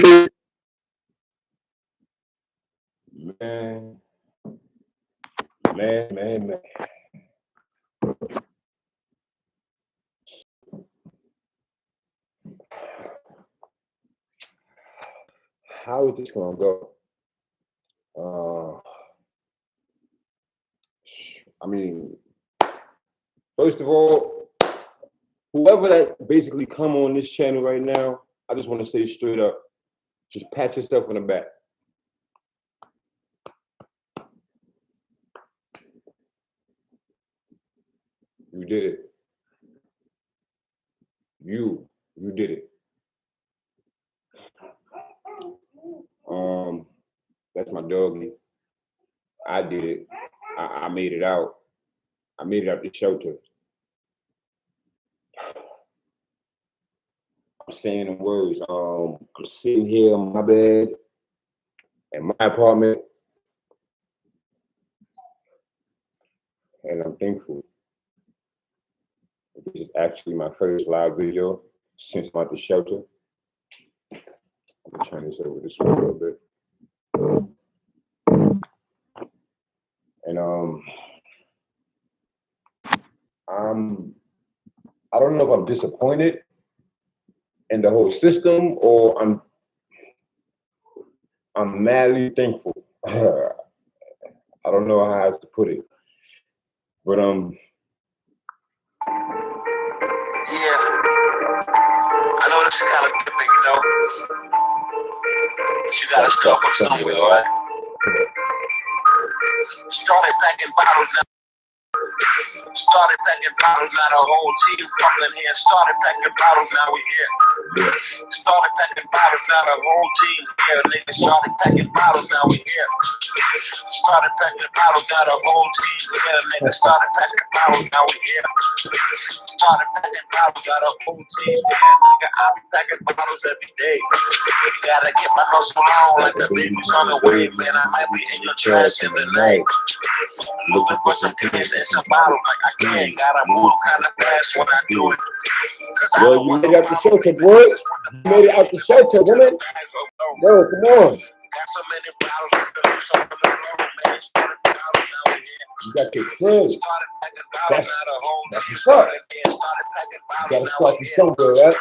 Man, man. How is this gonna go? I mean, first of all, whoever that basically come on this channel right now, I just want to say straight up, just pat yourself on the back. You did it. You did it. That's my doggy. I did it. I made it out. I made it out the shelter. I'm saying the words. I'm sitting here on my bed in my apartment, and I'm thankful. This is actually my first live video since I'm at the shelter. I'm gonna turn this over this way a little bit. And I don't know if I'm disappointed in the whole system or I'm madly thankful. I don't know how else to put it. But yeah. I know this is kind of different, you know. But you gotta start from somewhere, right? Started packing bottles now. Started packing bottles, now the whole team fucking here. Started packing bottles, now we here. Started packing bottles, now the whole team here. Niggas started packing bottles, now we here. Started packing bottles, now the whole team here. Niggas started packing bottles, now we here. Started packing bottles, now the whole team here. Nigga, I be packing bottles every day. Gotta get my hustle on like the baby's on the way. Man, I might be in your trash in the night. Looking for some kids and some bottles like I can't. Gotta move kind of fast when I do it. Yo, you made it out the shelter, boy. You made it out the shelter, woman. Yo, come on. Got so many bottles on the floor, man. Started bottles, now we here. You got your friends. Started packing bottles, now the whole team what's up. started packing You bottles, gotta now start we from here. somewhere, right?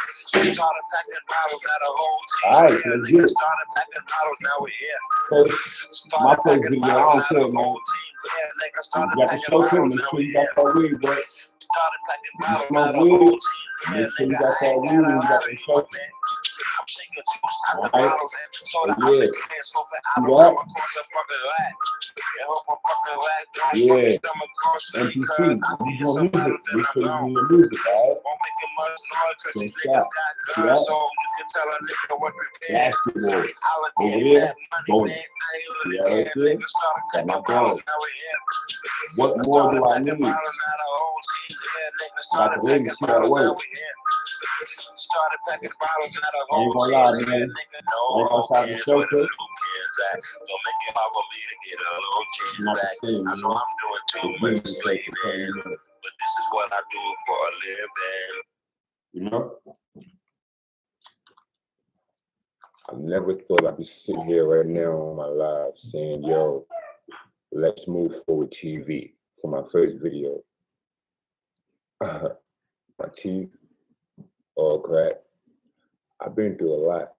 Started packing bottles, now the whole team All right, here. let's Niggas get it. started packing bottles, now we here. First, my Started first packing video, I bottles, don't now care, the man. whole team here. Niggas You started got the packing shelter, bottles, make now sure we you got here. that weed, boy. Started packing You bottles, now smoke the whole weed, team here. make sure you Nigga, got I that ain't weed got a and you lot got of that you, shelter. man. I'm shaking juice out the Alright? bottles and soda Yeah. out the cans, hoping I See don't that? come across a fucking rat. And hope a fucking rat don't Yeah. fucking come across me, NPC, cause I you need doing some music. bottles and Make I'm sure you gone. doing the music, alright? Won't making much noise cause Don't these niggas stop. got See guns, that? so you can tell a nigga what prepared. Basketball. I'll Over get there, that money, bowling. man. I ain't See really that right care. there? Niggas started Got my packing bottles, dog. now we here. What more Started do I packing need? bottles, now the whole team here. Niggas Got started the ladies packing here at bottles, now work. we here. Started packing bottles, now the I ain't whole gonna team lie, here. man. Nigga, no Right more outside the cans, where the shelter. new cans at? Don't make it hard for me to get a little It's change not the back. same, I man. know I'm doing too You're much getting the shelter explaining, coming in. but this is what I do for a living. You know? I never thought I'd be sitting here right now on my live saying, yo, let's move forward TV for my first video. My teeth all cracked. I've been through a lot.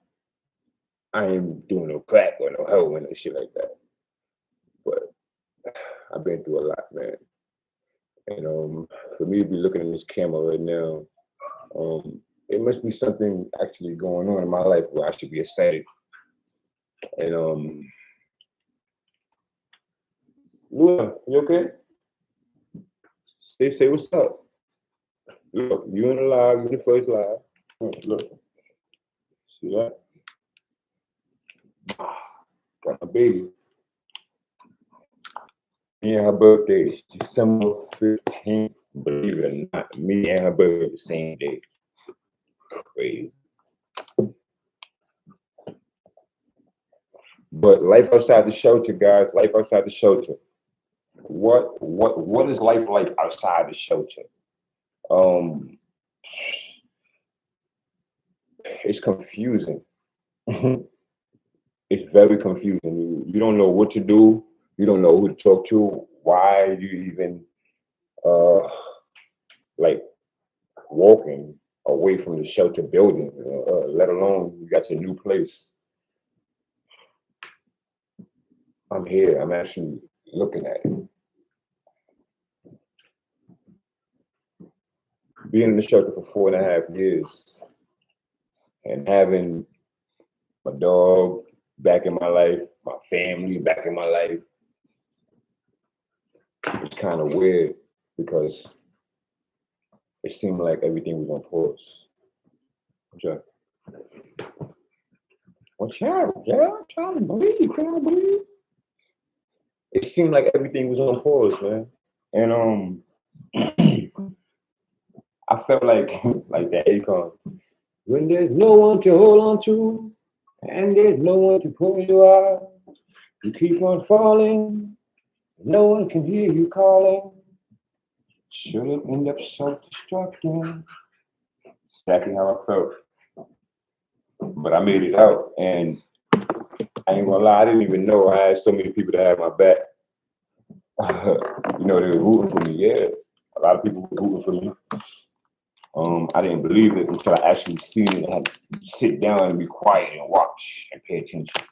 I ain't doing no crack or no heroin or shit like that. But I've been through a lot, man. And for me to be looking at this camera right now, it must be something actually going on in my life where I should be excited. And Luna, you okay? Say what's up. Look, you in the live, you in the first live. Look, see that? Got my baby. Me and her birthday is December 15th. Believe it or not, me and her birthday the same day. Crazy. But life outside the shelter, guys, life outside the shelter. What is life like outside the shelter? It's confusing. it's very confusing. You don't know what to do. You don't know who to talk to. Why you even uh like walking away from the shelter building, let alone you got your new place. I'm here. I'm actually looking at it. Being in the shelter for 4.5 years and having my dog back in my life, my family back in my life, it's kind of weird because it seemed like everything was on pause. Okay. Watch out, yeah, I'm trying to breathe, trying to breathe. It seemed like everything was on pause, man. And I felt like like that Akon. When there's no one to hold on to, and there's no one to pull you out, you keep on falling. No one can hear you calling. Should have ended up self-destructing. Exactly how I felt. But I made it out, and I ain't gonna lie, I didn't even know I had so many people that had my back. You know, they were rooting for me. Yeah, a lot of people were rooting for me. I didn't believe it until I actually seen it. I had to sit down and be quiet and watch and pay attention.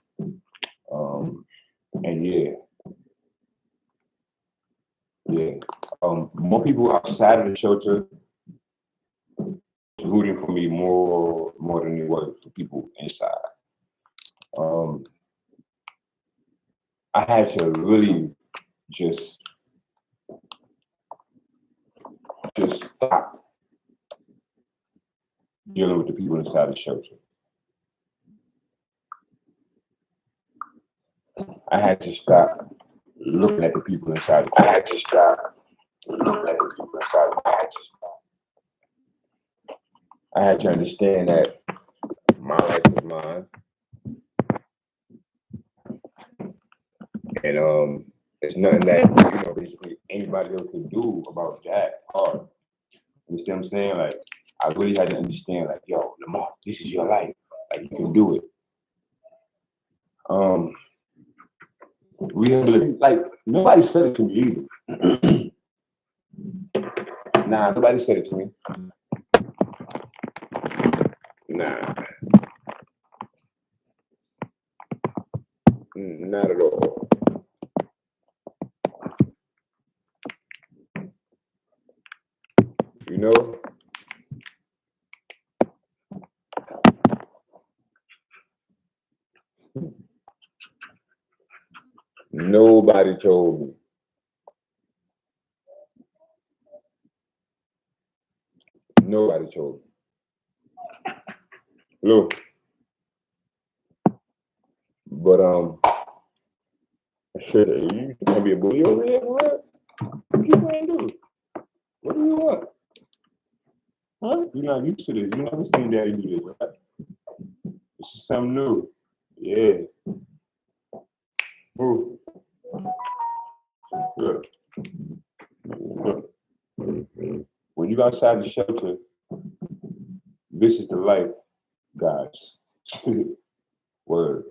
And yeah, yeah. More people outside of the shelter rooting for me more than it was for people inside. I had to really just stop dealing with the people inside the shelter. I had to stop looking at the people inside. I had to stop looking at the people inside. I had to understand that my life is mine, and there's nothing that basically anybody else can do about that part. You see what I'm saying? Like I really had to understand, like, yo, Lamar, this is your life. Like you can do it. Rehabilitate, like nobody said it to me either. Nah, nobody said it to me. Nah, not at all. You know, nobody told me. Nobody told me. Look, but shit, you gonna be a bully over here? What? What you gonna do? What do you want? Huh? You're not used to this. You never seen daddy do this, right? This is something new. Yeah. Move. Look. Look. When you outside the shelter, this is the life, guys. Word.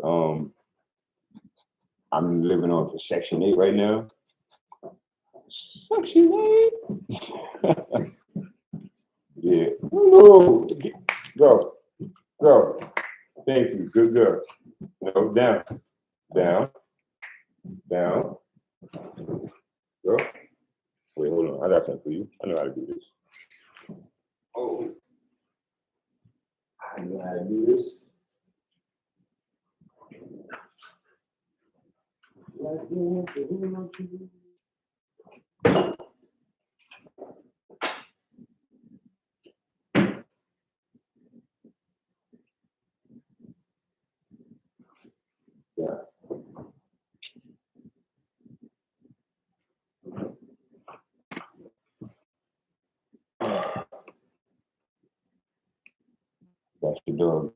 I'm living on for Section 8 right now. Section 8? Yeah. No. Go. Go. Thank you. Good girl. No, down. Down. Down. Go. Wait, hold on. I got something for you. I know how to do this. Oh. I know how to do this. Yeah. That's the dog.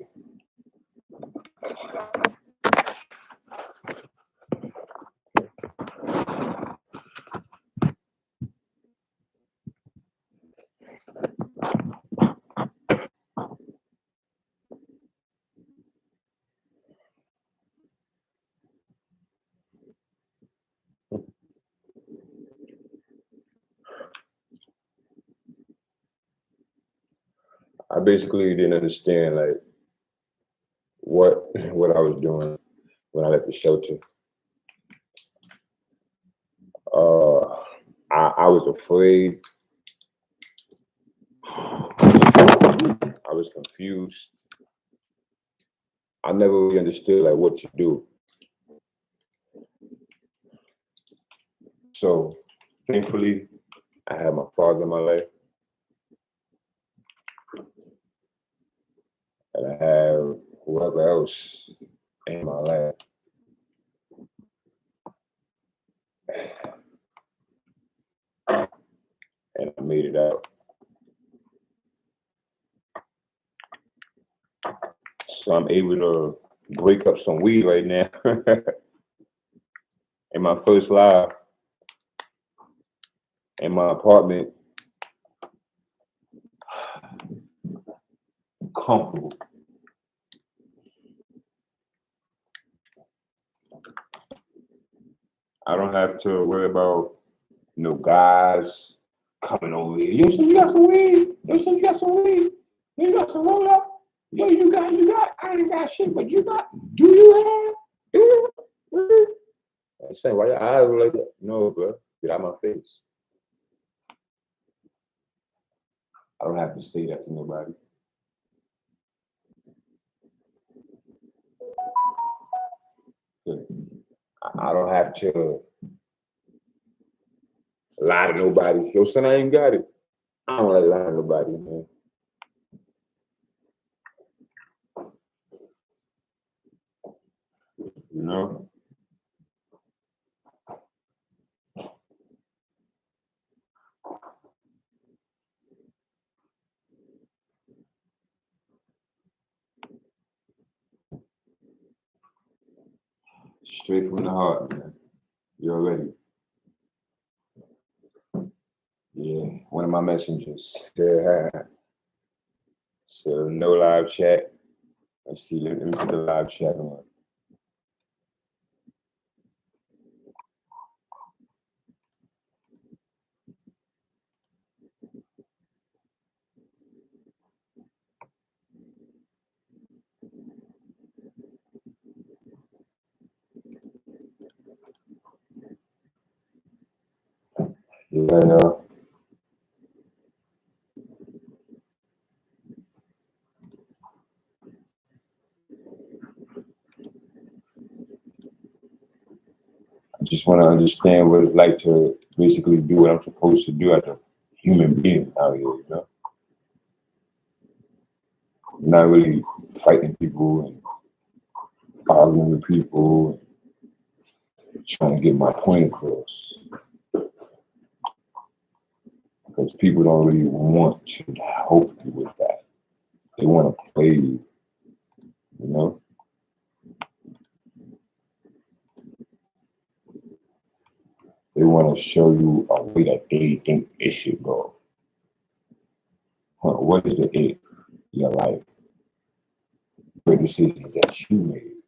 I basically didn't understand like what I was doing when I left the shelter. Uh, I was afraid. I was confused. I never really understood like what to do. So thankfully, I had my father in my life, and I have whoever else in my life. And I made it out. So I'm able to break up some weed right now. In my first live in my apartment, comfortable. I don't have to worry about no guys coming over here. Yo, son, you got some weed? Yo, son, you got some weed? Yo, you got some roll up? Yo, you got, I ain't got shit, but you got, do you have? Do you? I'm saying, why your eyes were like that? No, bro, get out my face. I don't have to say that to nobody. I don't have to lie to nobody. Yo, son, I ain't got it. I don't like lying to nobody, man. You know? Straight from the heart, man. You already. Yeah, one of my messengers. Yeah. So no live chat. Let's see, let me put the live chat on. Yeah, no. I just want to understand what it's like to basically do what I'm supposed to do as a human being out here, you know? Not really fighting people and arguing with people and trying to get my point across. Because people don't really want to help you with that. They want to play you, you know? They want to show you a way that they think it should go. What is the it? Your life. The decisions that you made.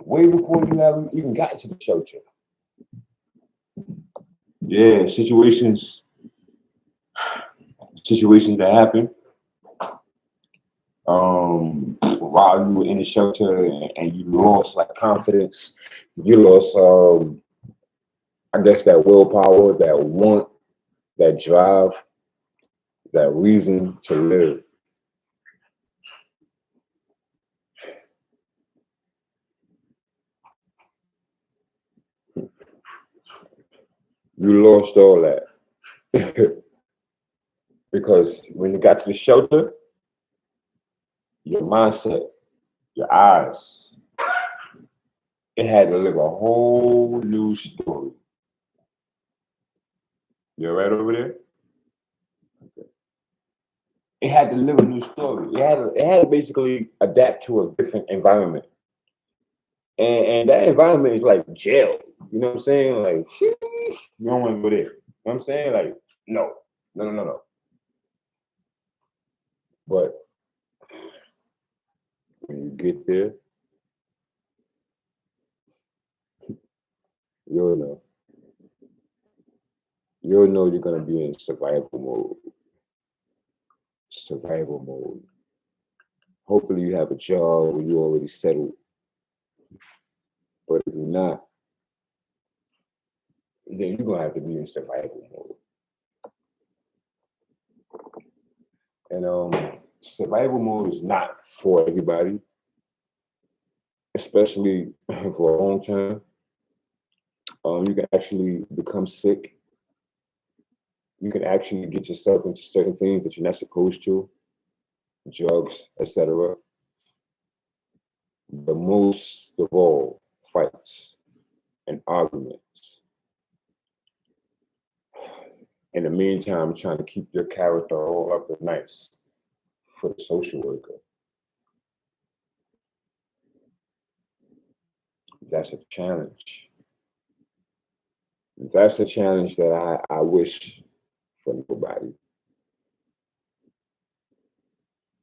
Way before you haven't even got to the shelter. Yeah, situations that happen. While you were in the shelter and you lost like confidence, you lost I guess that willpower, that want, that drive, that reason to live. You lost all that. Because when you got to the shelter, your mindset, your eyes, it had to live a whole new story. You're right over there? It had to live a new story. It had to basically adapt to a different environment. And that environment is like jail. You know what I'm saying? Like, you don't want to go there. You know what I'm saying? Like, no. But when you get there, you'll know. You'll know you're gonna be in survival mode. survival mode. Hopefully you have a job where you're already settled. But if you're not, then you're gonna have to be in survival mode. And survival mode is not for everybody, especially for a long time. You can actually become sick. You can actually get yourself into certain things that you're not supposed to, drugs, etc. But most of all, fights and arguments. In the meantime, trying to keep your character all up and nice for the social worker. That's a challenge. That's a challenge that I wish for nobody.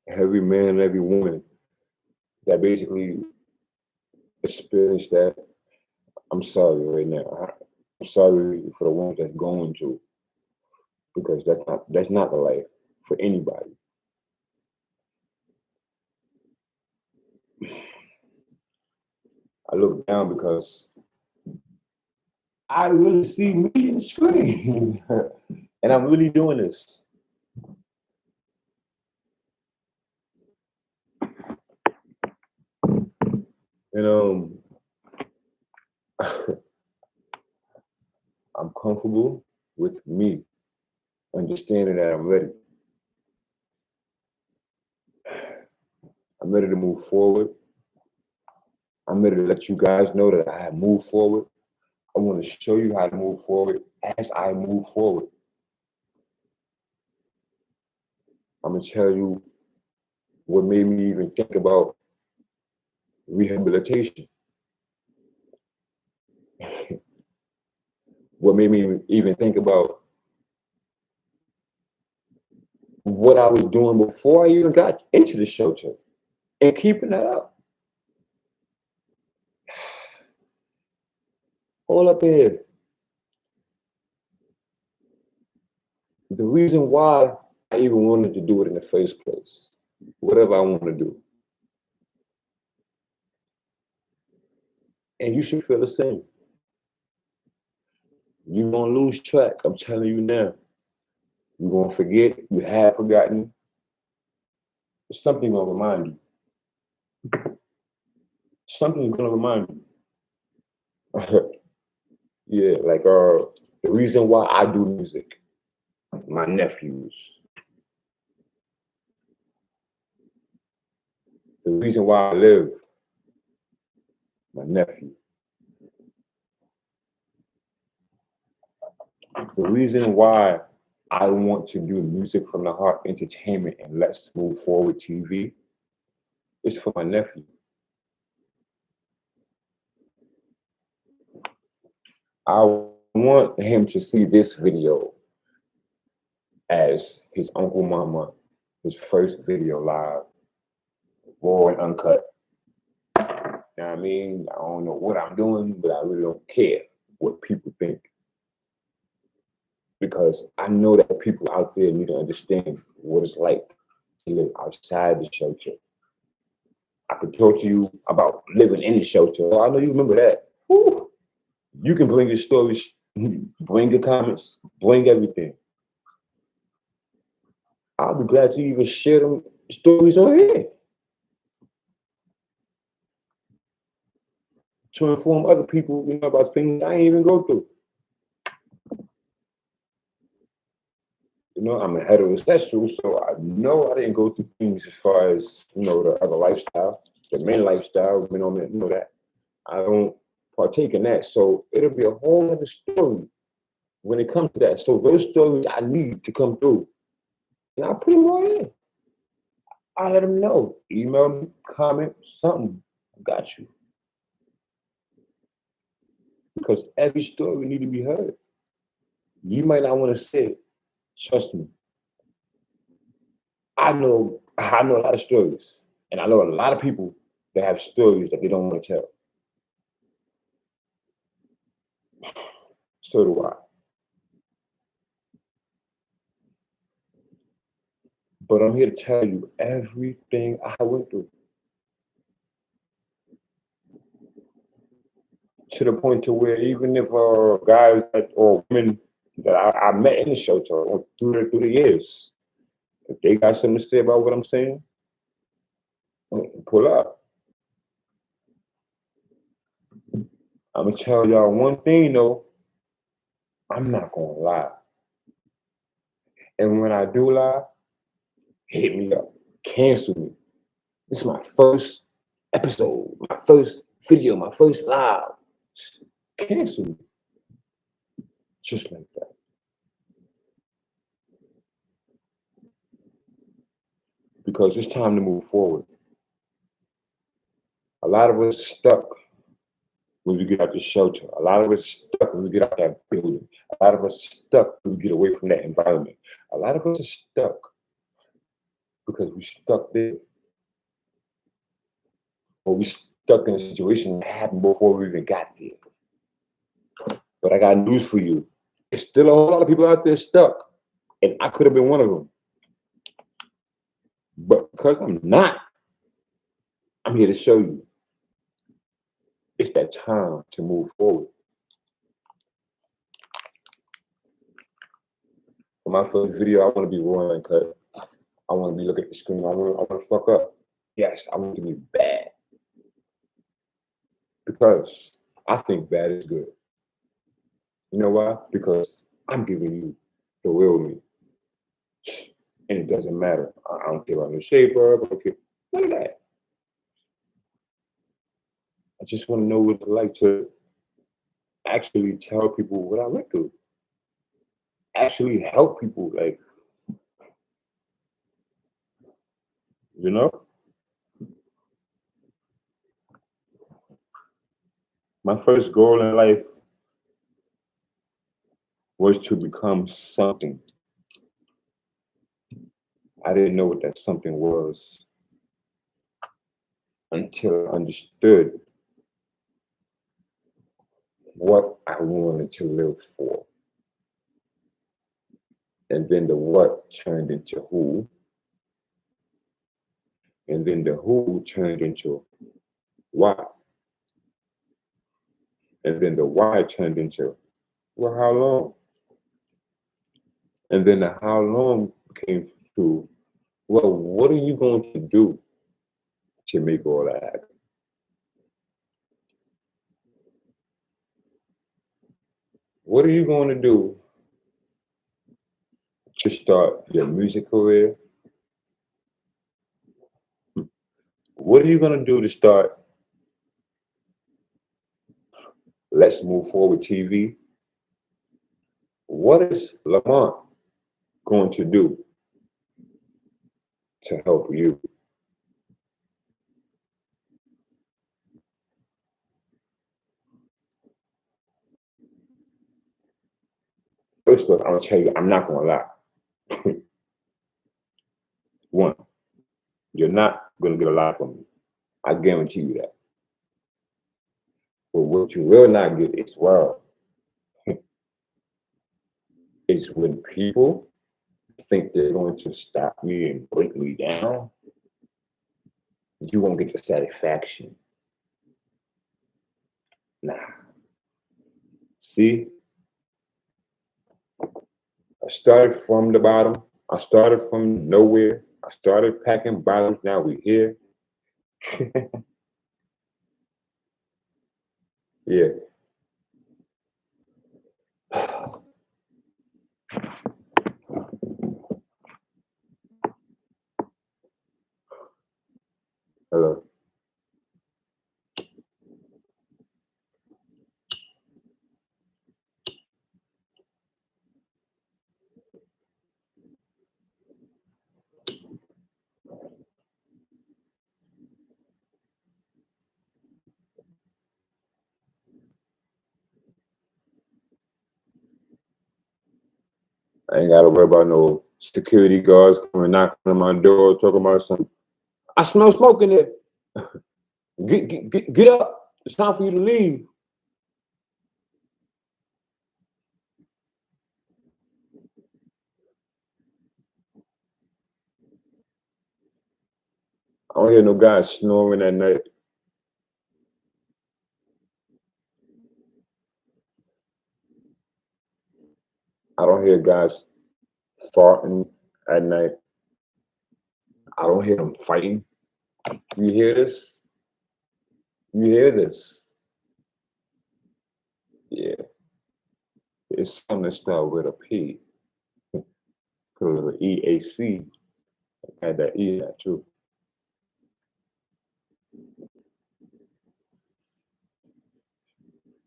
Every man, every woman that basically experienced that, I'm sorry right now. I'm sorry for the ones that's going to, because that's not the life for anybody. I look down because I really see me in the screen, and I'm really doing this. And I'm comfortable with me, understanding that I'm ready. I'm ready to move forward. I'm ready to let you guys know that I have moved forward. I want to show you how to move forward as I move forward. I'm going to tell you what made me even think about rehabilitation. What made me even think about what I was doing before I even got into the shelter and keeping that up. Hold up here. The reason why I even wanted to do it in the first place, whatever I want to do. And you should feel the same. You're going to lose track, I'm telling you now. You're going to forget, you have forgotten. Something going to remind you. Something's going to remind you. Yeah, like the reason why I do music, my nephews. The reason why I live, my nephew. The reason why I want to do music from the heart, entertainment, and Let's Move Forward TV is for my nephew. I want him to see this video as his Uncle Mama, his first video live, raw and uncut. You know what I mean? I don't know what I'm doing, but I really don't care what people think. Because I know that people out there need to understand what it's like to live outside the shelter. I could talk to you about living in the shelter. I know you remember that. Whew. You can bring your stories, bring your comments, bring everything. I'll be glad to even share them stories on here to inform other people, about things I ain't even go through. I'm a heterosexual, so I know I didn't go through things as far as, the other lifestyle, the men lifestyle, that. I don't partake in that. So it'll be a whole other story when it comes to that. So those stories I need to come through. And I put them all in. I let them know. Email me, comment, something. I got you. Because every story need to be heard. You might not want to say it. Trust me. I know a lot of stories. And I know a lot of people that have stories that they don't want to tell. So do I. But I'm here to tell you everything I went through. To the point to where even if guys or women that I met in the shelter or through the years, if they got something to say about what I'm saying, pull up. I'm gonna tell y'all one thing though, I'm not gonna lie. And when I do lie, hit me up, cancel me. This is my first episode, my first video, my first live. Cancel me. Just like that. Because it's time to move forward. A lot of us stuck when we get out the shelter. A lot of us stuck when we get out that building. A lot of us stuck when we get away from that environment. A lot of us are stuck because we stuck there. Or we stuck in a situation that happened before we even got there. But I got news for you. There's still a whole lot of people out there stuck. And I could have been one of them. But because I'm not, I'm here to show you. It's that time to move forward. For my first video, I want to be raw and cut. I want to be looking at the screen. I want to fuck up. Yes, I want to be bad. Because I think bad is good. You know why? Because I'm giving you the real me. And it doesn't matter. I don't care about the shape up. I don't care. None of that. I just want to know what it's like to actually tell people what I went through. Actually help people, like, you know? My first goal in life was to become something. I didn't know what that something was until I understood what I wanted to live for. And then the what turned into who. And then the who turned into why. And then the why turned into, well, how long? And then the how long came to, well, what are you going to do to make all that happen? What are you going to do to start your music career? What are you going to do to start Let's Move Forward TV? What is Lamont going to do to help you? First off, I'm going to tell you, I'm not going to lie. One, you're not going to get a lot from me. I guarantee you that. But what you will not get is, well, it's when people think they're going to stop me and break me down, you won't get the satisfaction. Nah. See, I started from the bottom. I started from nowhere. I started packing bottles. Now we're here. Yeah. Hello. I ain't got to worry about no security guards coming knocking on my door, talking about something. I smell smoke in there. Get up. It's time for you to leave. don't hear no guys snoring at night. I don't hear guys farting at night. I don't hear them fighting. You hear this? You hear this? Yeah. It's something that start with a P. Put a little EAC. Had that E in that too.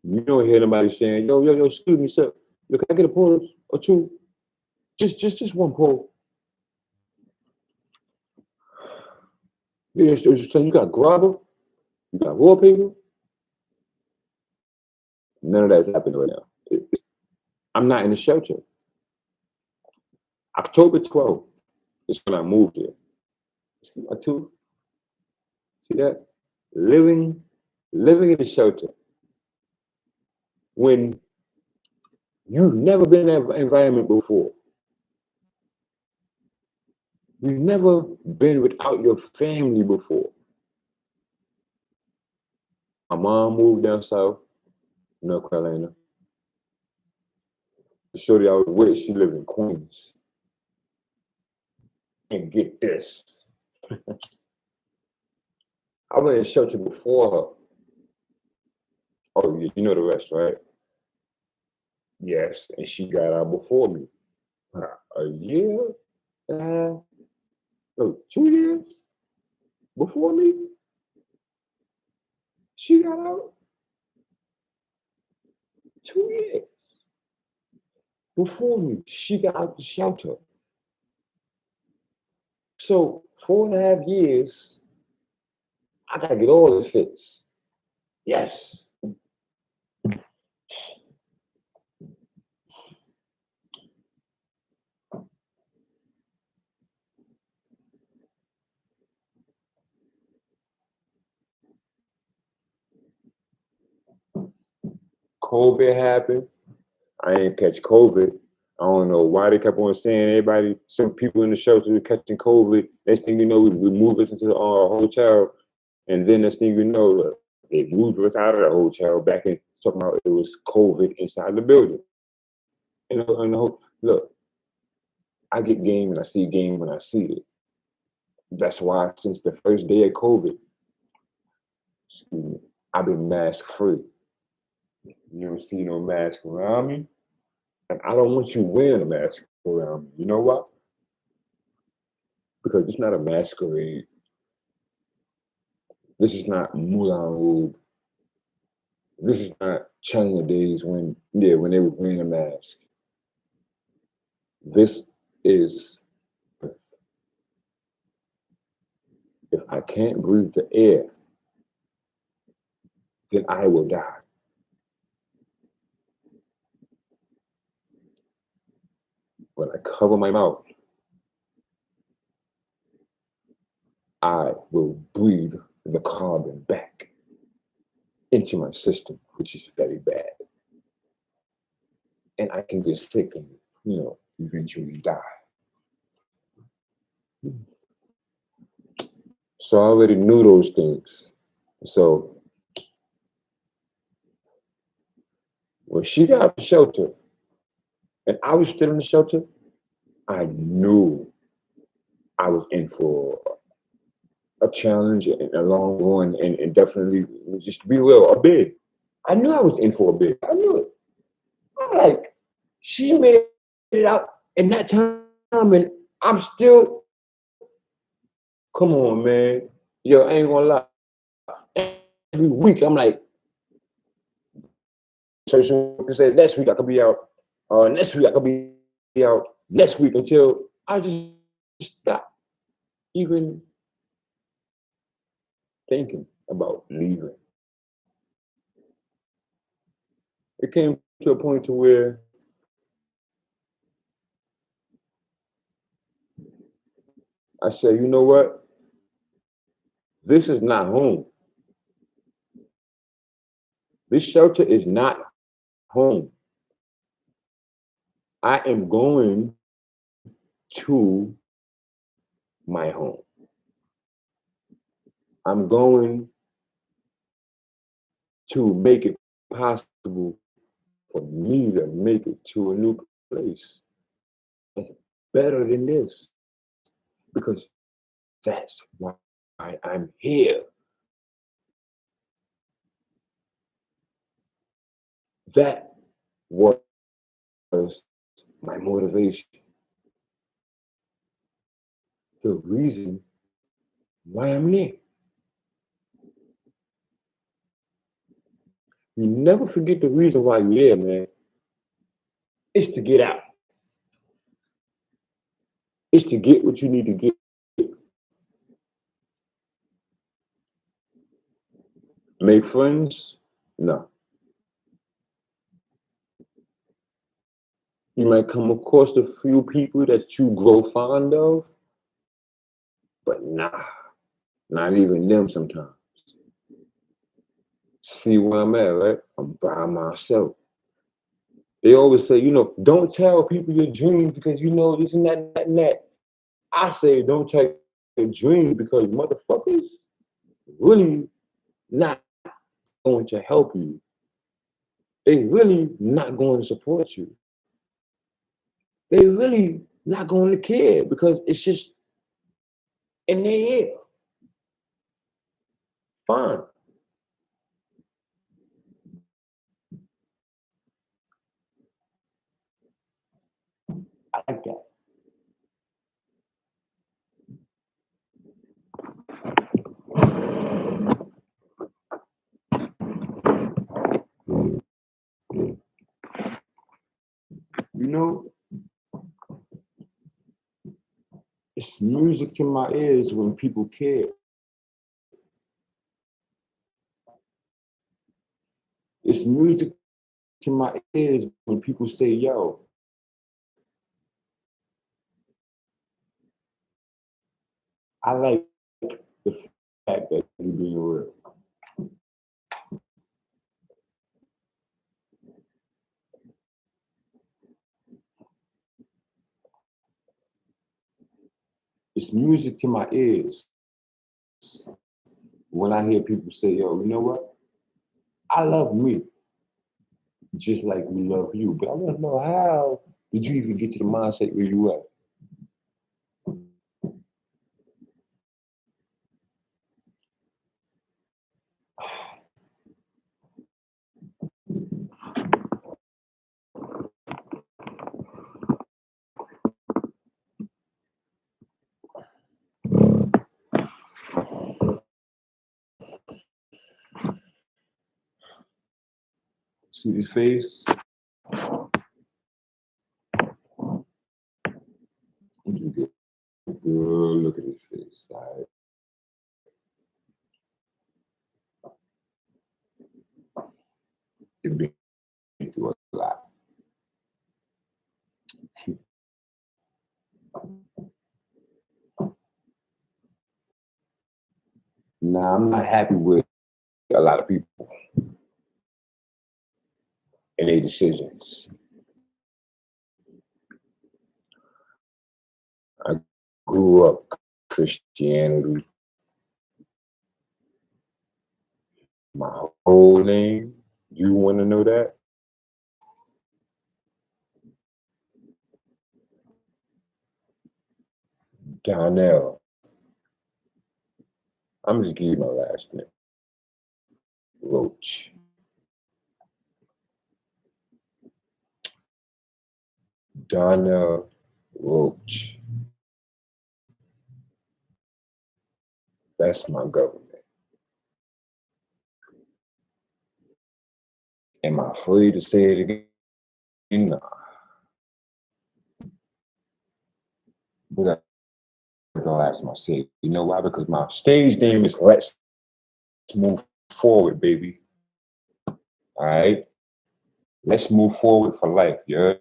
You don't hear nobody saying, yo, excuse me, sir. Yo, can I get a pull or two? Just one pull. Yeah, so you got grabber? You got wallpaper? None of that's happening right now. I'm not in the shelter. October 12th is when I moved here. See my tooth? See that? Living in the shelter. When you've never been in that environment before. You've never been without your family before. My mom moved down south, North Carolina. The shorty I was with, she lived in Queens. And get this. I was in shelter before her. Oh, you know the rest, right? Yes, and she got out before me. A year? No, 2 years before me? She got out 2 years before me. She got out the shelter. So 4.5 years, I gotta get all this fixed. Yes. COVID happened. I ain't catch COVID. I don't know why they kept on saying everybody, some people in the shelter were catching COVID. Next thing you know, we moved us into our hotel. And then next thing you know, they moved us out of the hotel back in talking about it was COVID inside the building. Look, I get game and I see game when I see it. That's why since the first day of COVID, I've been mask free. You don't see no mask around me. And I don't want you wearing a mask around me. You know what? Because it's not a masquerade. This is not Moulin Rouge. This is not China days when they were wearing a mask. This is, if I can't breathe the air, then I will die. When I cover my mouth, I will breathe the carbon back into my system, which is very bad. And I can get sick and, eventually die. So I already knew those things. So when she got out of the shelter and I was still in the shelter, I knew I was in for a challenge and a long run and definitely, just to be real, a bid. I knew I was in for a bid. I knew it. I'm like, she made it out in that time and I'm still, come on, man. Yo, I ain't gonna lie. Every week I'm like, so can say next week I could be out. Next week I could be out. Next week until I just stop even thinking about leaving. It came to a point to where I said, you know what? This is not home. This shelter is not home. I am going to my home. I'm going to make it possible for me to make it to a new place that's better than this. Because that's why I'm here. That was my motivation. The reason why I'm here. You never forget the reason why you're here, man. It's to get out. It's to get what you need to get. Make friends? No. You might come across a few people that you grow fond of, but nah, not even them sometimes. See where I'm at, right? I'm by myself. They always say, don't tell people your dreams because this and that, that and that. I say, don't tell your dreams because motherfuckers really not going to help you. They really not going to support you. They really not going to care because it's just in their ear. Fine. I like that. It's music to my ears when people care. It's music to my ears when people say, yo, I like the fact that you're being real. It's music to my ears when I hear people say, yo, you know what? I love me just like we love you. But I want to know, how did you even get to the mindset where you at? See the face? You get a good look at his face. All right. You've been through a lot. Now, I'm not happy with a lot of people and their decisions. I grew up Christianity. My whole name. You want to know that? Donnell. I'm just giving you my last name. Roach. Donnell Roach. That's my government. Am I afraid to say it again? Nah. But I'm gonna ask myself, you know why? Because my stage name is Let's Move Forward, baby. All right? Let's move forward for life, yeah?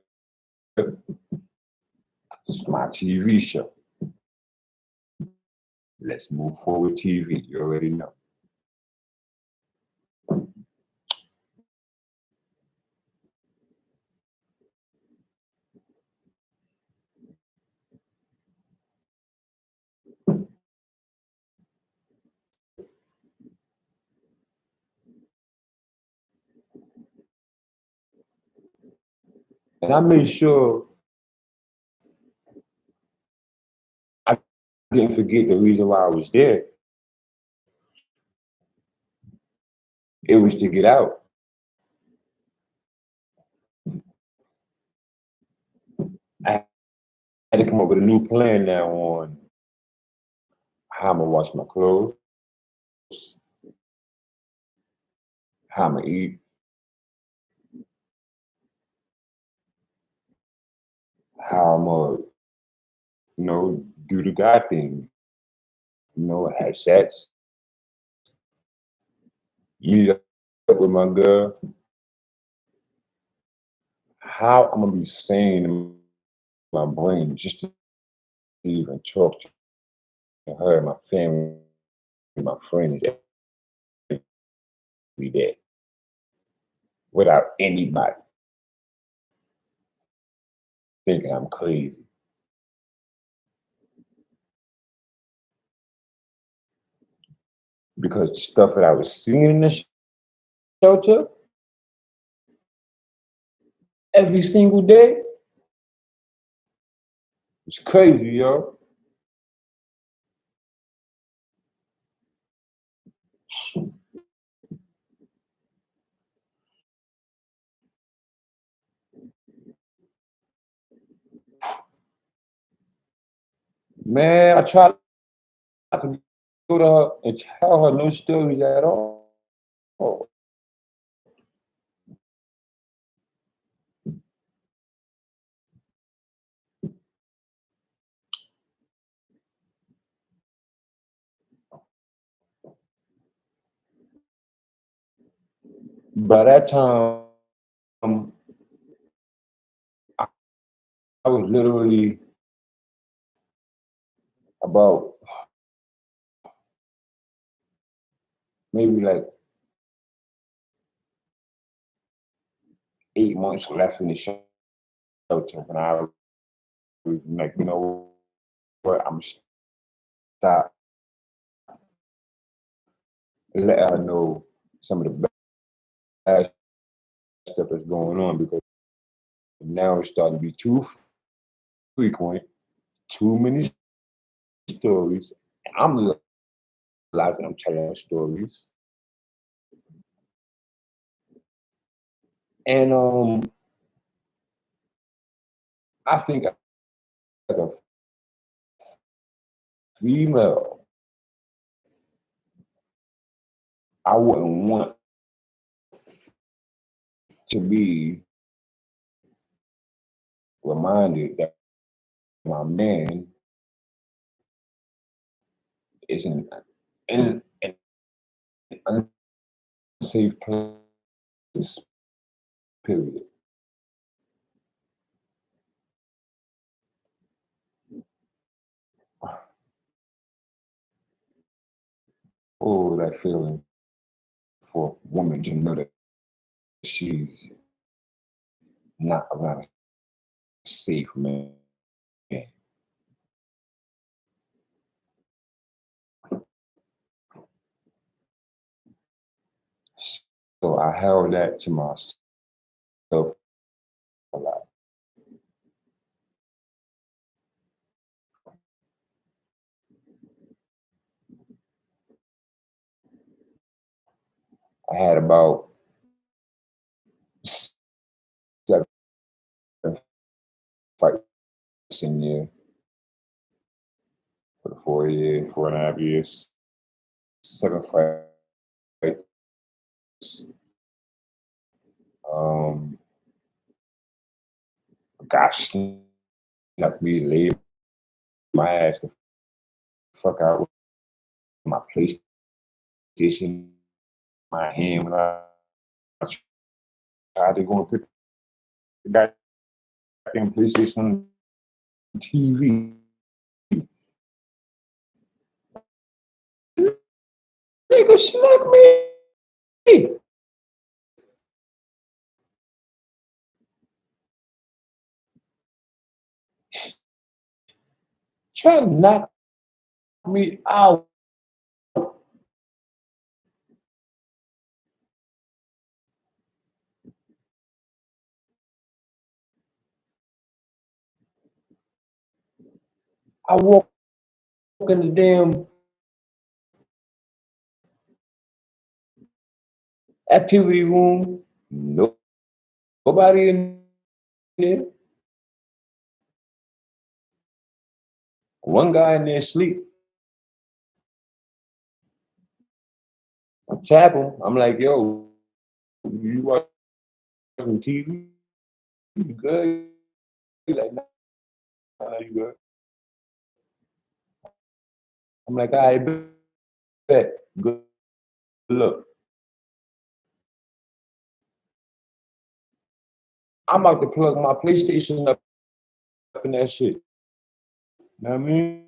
It's my TV show. Let's Move Forward TV. You already know. I made sure I didn't forget the reason why I was there. It was to get out. I had to come up with a new plan now on how I'm gonna wash my clothes, how I'm gonna eat, how I'm gonna, do the God thing. Have sex, meet up with my girl. How I'm gonna be sane in my brain just to even talk to her, my family, my friends every day without anybody thinking I'm crazy. Because the stuff that I was seeing in the shelter every single day was crazy, yo. Man, I tried to go to her and tell her no stories at all. By that time, I I was literally about maybe like 8 months left in the shelter when I was like, you know what, I'm stop let her know some of the bad stuff that's going on because now it's starting to be too frequent, too many stories. I'm realizing I'm telling stories. And I think as a female, I wouldn't want to be reminded that my man is in an unsafe place, period. Oh, that feeling for a woman to know that she's not around a safe man. So I held that to myself a lot. I had about 7 fights in there for the 4 years, 4.5 years. 7 fights. Gosh, snuck me to lay my ass the fuck out with my PlayStation, my hand when I tried to go and put the goddamn PlayStation on the TV. Nigga snuck me. Trying to knock me out. I walk in the damn activity room. Nobody in there. One guy in there asleep. I tap him. I'm like, yo, you watching TV? You good? He's like, nah, you good. I'm like, I bet. Good look. I'm about to plug my PlayStation up in that shit. You know what I mean?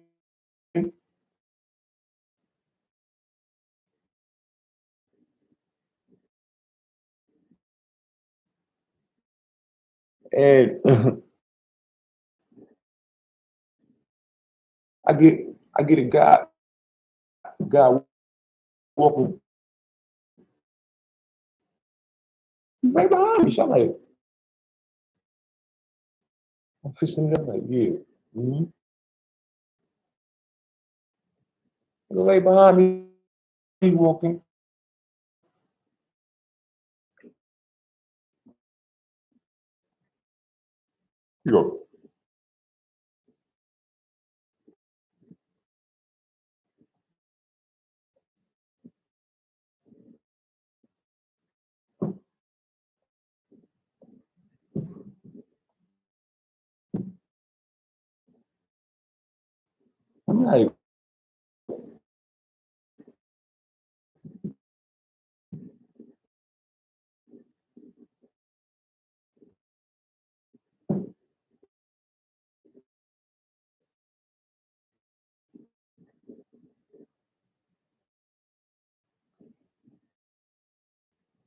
And I get a guy walking right behind me. So I'm like, I'm fixing it up like, yeah. Mm-hmm. Go right behind me. He's walking. You go. I'm like,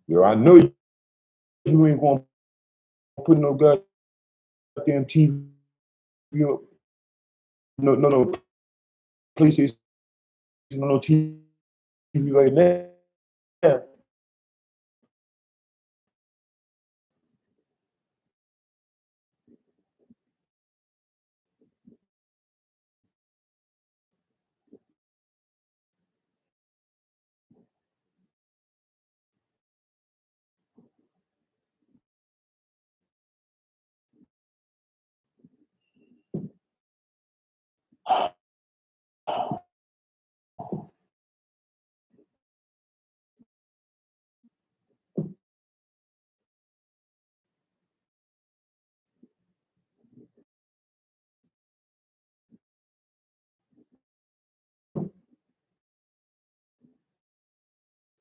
yo, I know you ain't gonna put no goddamn TV, no PlayStation, no TV right now.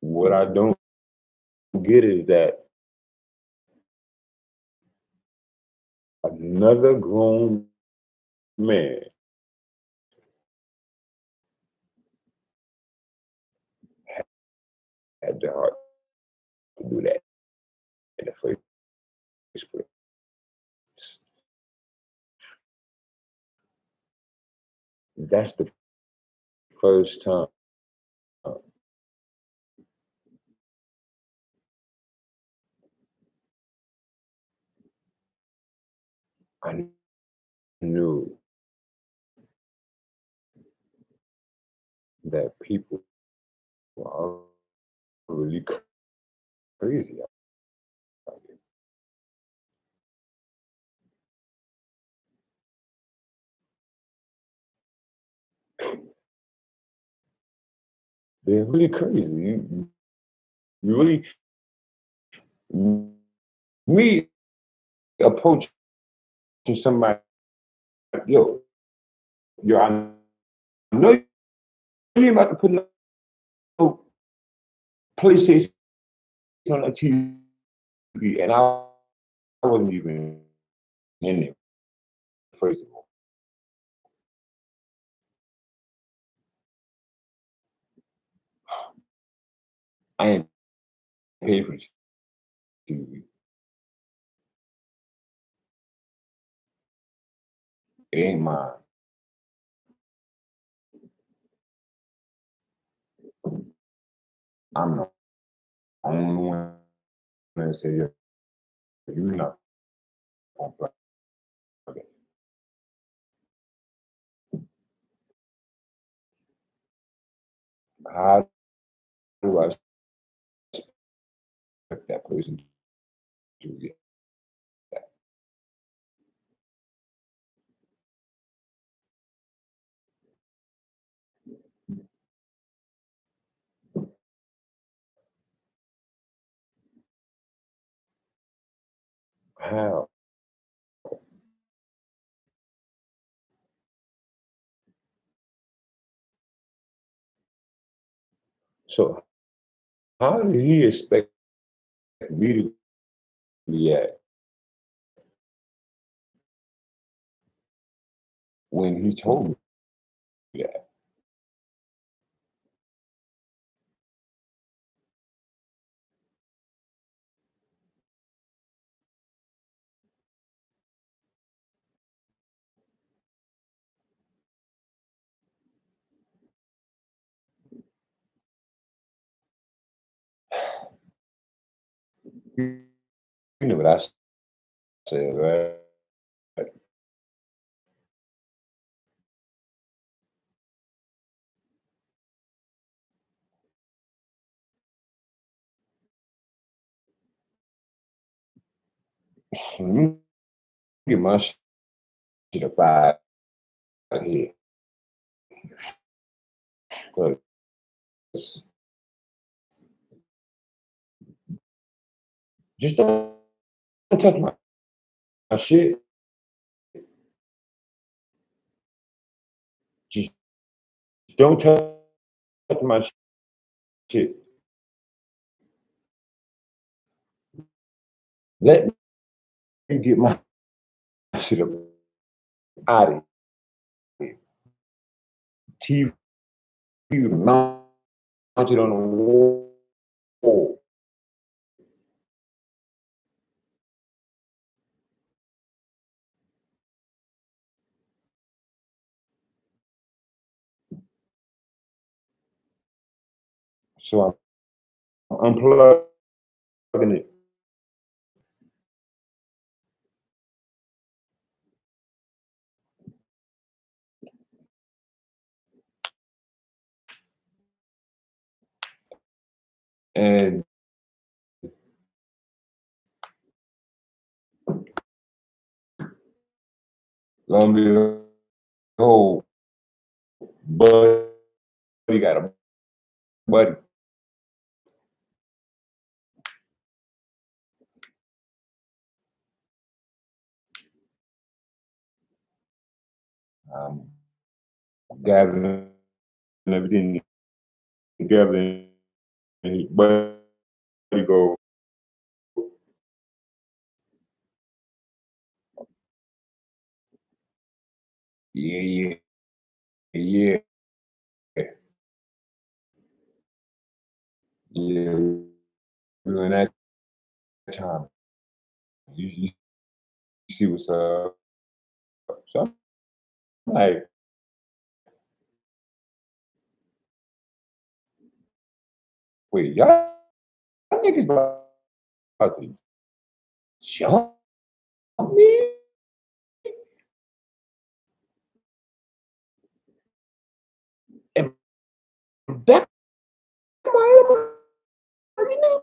What I don't get is that another grown man had the heart to do that in the first place. That's the first time I knew that people are really crazy out there. They're really crazy. You really, me approaching somebody, I know you ain't about to put no PlayStation on the TV, and I wasn't even in there, first of all. I ain't paid for TV. It ain't mine. I'm the only one that say, you're not gonna play. Okay. How do I expect that person to react? How? So how did he expect me to react when he told me that? You know what I said, right? Let me get my shit up out of here. 'Cause just don't touch my shit. Just don't touch my shit. Let me get my shit up out of here. TV mounted on the wall. So I'm unplugging it. And lo and behold, buddy got a buddy. Um, gathering everything together, and his buddy go, yeah, yeah, yeah, yeah. During that time, you see what's up. So I'm like, wait, y'all niggas about to jump me? And back my niggas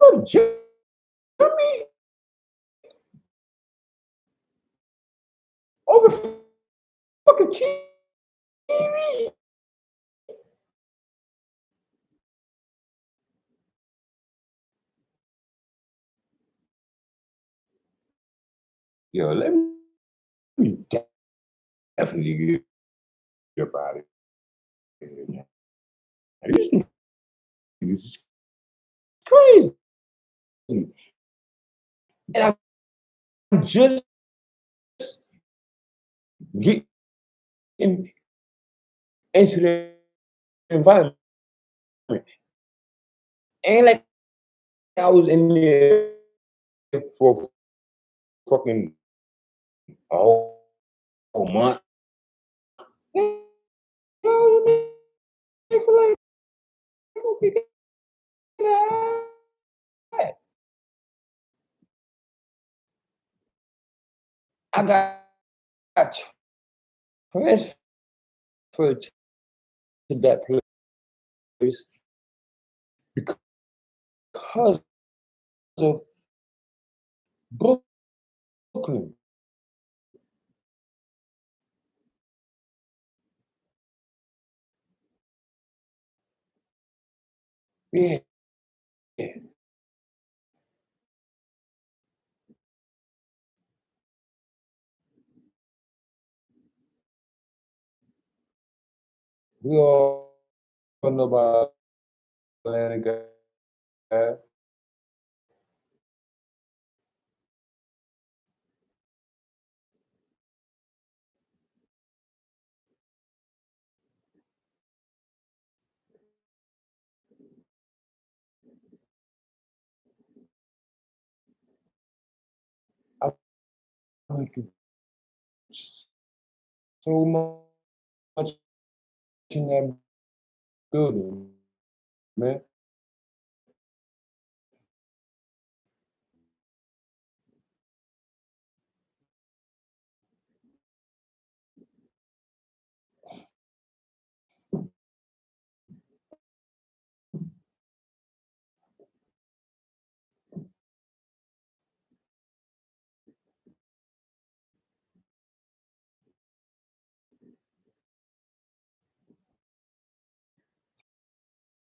about to jump me over fucking TV? Yo, let me definitely get about it. These niggas is crazy. And I'm just getting into the environment. Ain't like I was in there for fucking a whole month. I was in there for like a week and a half. I got transferred to that place. because of Brooklyn. Yeah. We all know about Atlanta guy. I went through so much in that building, man.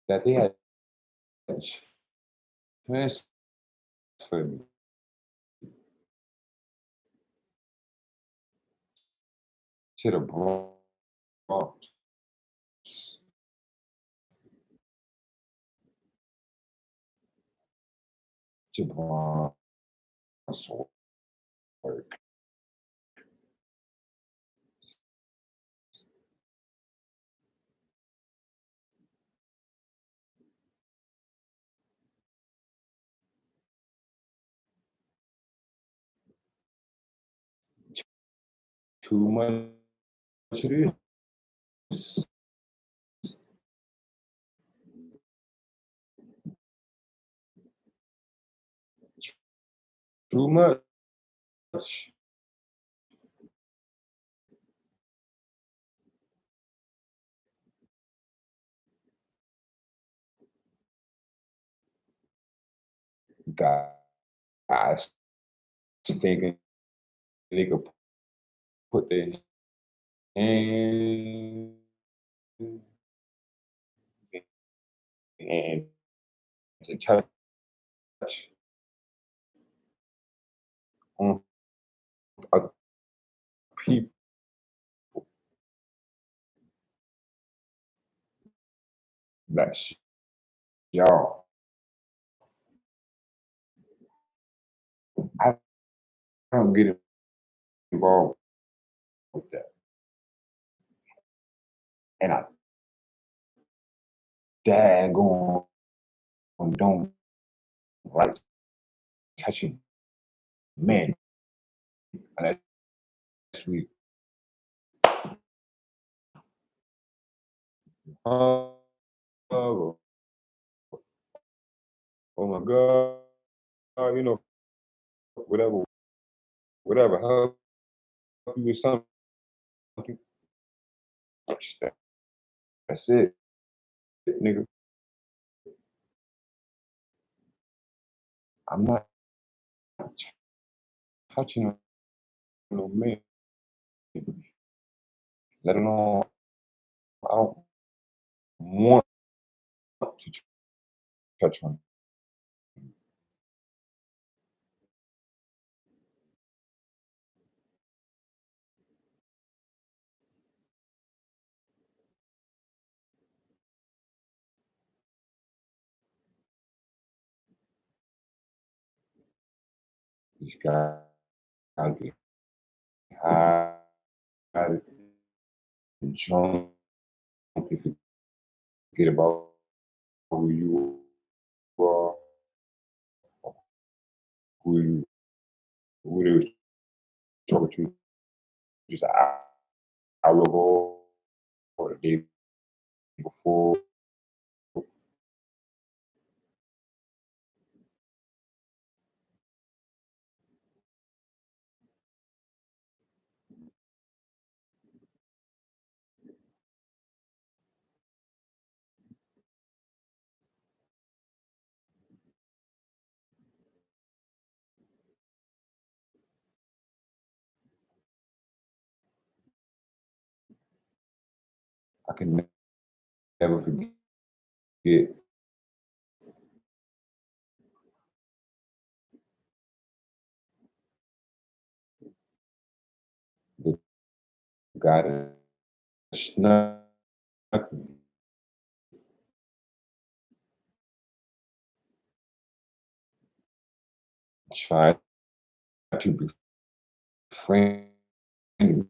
That they had transferred me to the Bronx. To Bronx work. Too much it is. Too much. Guys thinking they could put their hand and to touch on other people. That's y'all. I don't get involved with that. And I daggone don't like touching men. And that's weird. Oh, oh my God, you know, whatever, help you with something. That's it, nigga. I'm not touching no man. Let alone, I don't want to touch one. These guys get high and drunk and forget about who you are, who they was talking to just an hour ago or the day before. I can never forget the guy that snuck me. Tried to befriend me.